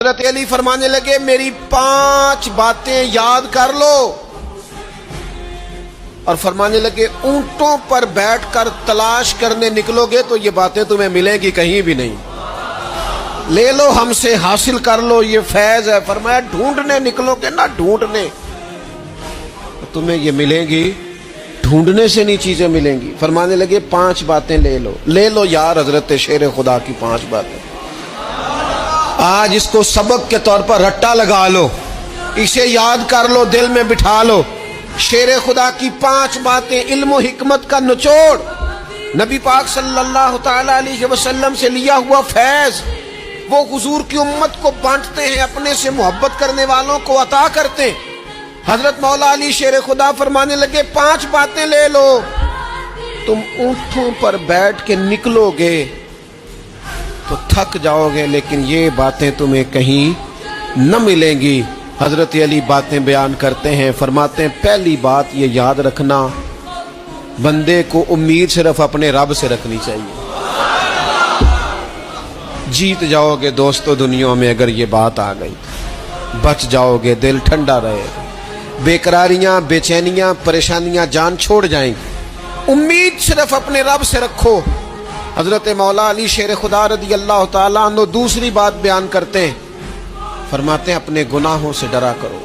حضرت علی فرمانے لگے میری 5 باتیں یاد کر لو، اور فرمانے لگے اونٹوں پر بیٹھ کر تلاش کرنے نکلو گے تو یہ باتیں تمہیں ملیں گی کہیں بھی نہیں، لے لو ہم سے حاصل کر لو، یہ فیض ہے۔ فرمایا ڈھونڈنے نکلو گے نہ ڈھونڈنے تو تمہیں یہ ملیں گی، ڈھونڈنے سے نہیں چیزیں ملیں گی۔ فرمانے لگے 5 باتیں لے لو یار حضرت شیر خدا کی 5 باتیں، آج اس کو سبق کے طور پر رٹا لگا لو، اسے یاد کر لو، دل میں بٹھا لو۔ شیر خدا کی 5 باتیں، علم و حکمت کا نچوڑ، نبی پاک صلی اللہ تعالی علیہ وسلم سے لیا ہوا فیض، وہ حضور کی امت کو بانٹتے ہیں، اپنے سے محبت کرنے والوں کو عطا کرتے ہیں۔ حضرت مولا علی شیر خدا فرمانے لگے 5 باتیں لے لو، تم اونٹوں پر بیٹھ کے نکلو گے تو تھک جاؤ گے، لیکن یہ باتیں تمہیں کہیں نہ ملیں گی۔ حضرت علی باتیں بیان کرتے ہیں، فرماتے ہیں پہلی بات یہ یاد رکھنا، بندے کو امید صرف اپنے رب سے رکھنی چاہیے، جیت جاؤ گے دوستو دنیا میں اگر یہ بات آ گئی، بچ جاؤ گے، دل ٹھنڈا رہے گا، بے قراریاں، بے چینیاں، پریشانیاں جان چھوڑ جائیں گی، امید صرف اپنے رب سے رکھو۔ حضرت مولا علی شیر خدا رضی اللہ تعالیٰ عنہ دوسری بات بیان کرتے ہیں، فرماتے ہیں اپنے گناہوں سے ڈرا کرو۔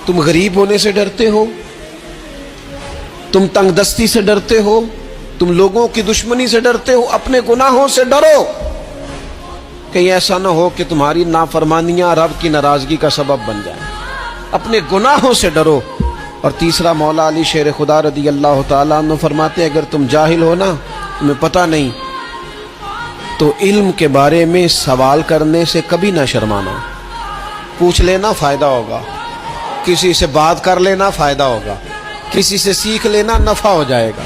تم غریب ہونے سے ڈرتے ہو، تم تنگ دستی سے ڈرتے ہو، تم لوگوں کی دشمنی سے ڈرتے ہو، اپنے گناہوں سے ڈرو، کہیں ایسا نہ ہو کہ تمہاری نافرمانیاں رب کی ناراضگی کا سبب بن جائیں، اپنے گناہوں سے ڈرو۔ اور تیسرا مولا علی شیر خدا رضی اللہ تعالیٰ عنہ فرماتے ہیں اگر تم جاہل ہو نا، تمہیں پتہ نہیں، تو علم کے بارے میں سوال کرنے سے کبھی نہ شرمانا، پوچھ لینا فائدہ ہوگا، کسی سے بات کر لینا فائدہ ہوگا، کسی سے سیکھ لینا نفع ہو جائے گا،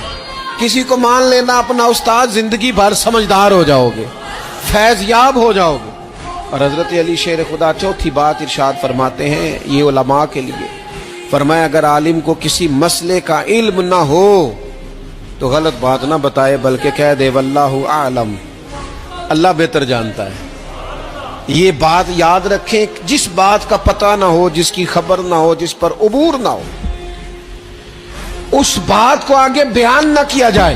کسی کو مان لینا اپنا استاد، زندگی بھر سمجھدار ہو جاؤ گے، فیض یاب ہو جاؤ گے۔ اور حضرت علی شیر خدا چوتھی بات ارشاد فرماتے ہیں یہ علماء کے لیے، فرمایا اگر عالم کو کسی مسئلے کا علم نہ ہو تو غلط بات نہ بتائے بلکہ کہہ دے واللہ اعلم، اللہ بہتر جانتا ہے۔ یہ بات یاد رکھیں، جس بات کا پتہ نہ ہو، جس کی خبر نہ ہو، جس پر عبور نہ ہو، اس بات کو آگے بیان نہ کیا جائے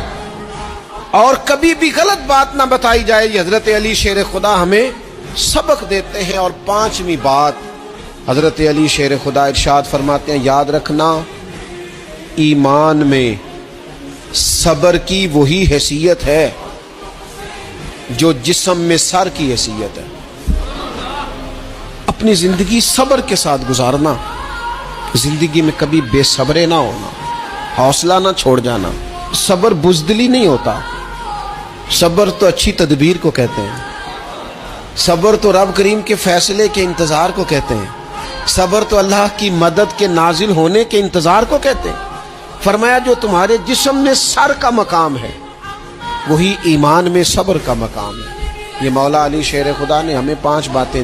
اور کبھی بھی غلط بات نہ بتائی جائے۔ یہ حضرت علی شیر خدا ہمیں سبق دیتے ہیں۔ اور 5ویں بات حضرت علی شیر خدا ارشاد فرماتے ہیں یاد رکھنا، ایمان میں صبر کی وہی حیثیت ہے جو جسم میں سر کی حیثیت ہے۔ اپنی زندگی صبر کے ساتھ گزارنا، زندگی میں کبھی بے صبرے نہ ہونا، حوصلہ نہ چھوڑ جانا۔ صبر بزدلی نہیں ہوتا، صبر تو اچھی تدبیر کو کہتے ہیں، صبر تو رب کریم کے فیصلے کے انتظار کو کہتے ہیں، صبر تو اللہ کی مدد کے نازل ہونے کے انتظار کو کہتے ہیں۔ فرمایا جو تمہارے جسم میں سر کا مقام ہے وہی ایمان میں صبر کا مقام ہے۔ یہ مولا علی شیر خدا نے ہمیں 5 باتیں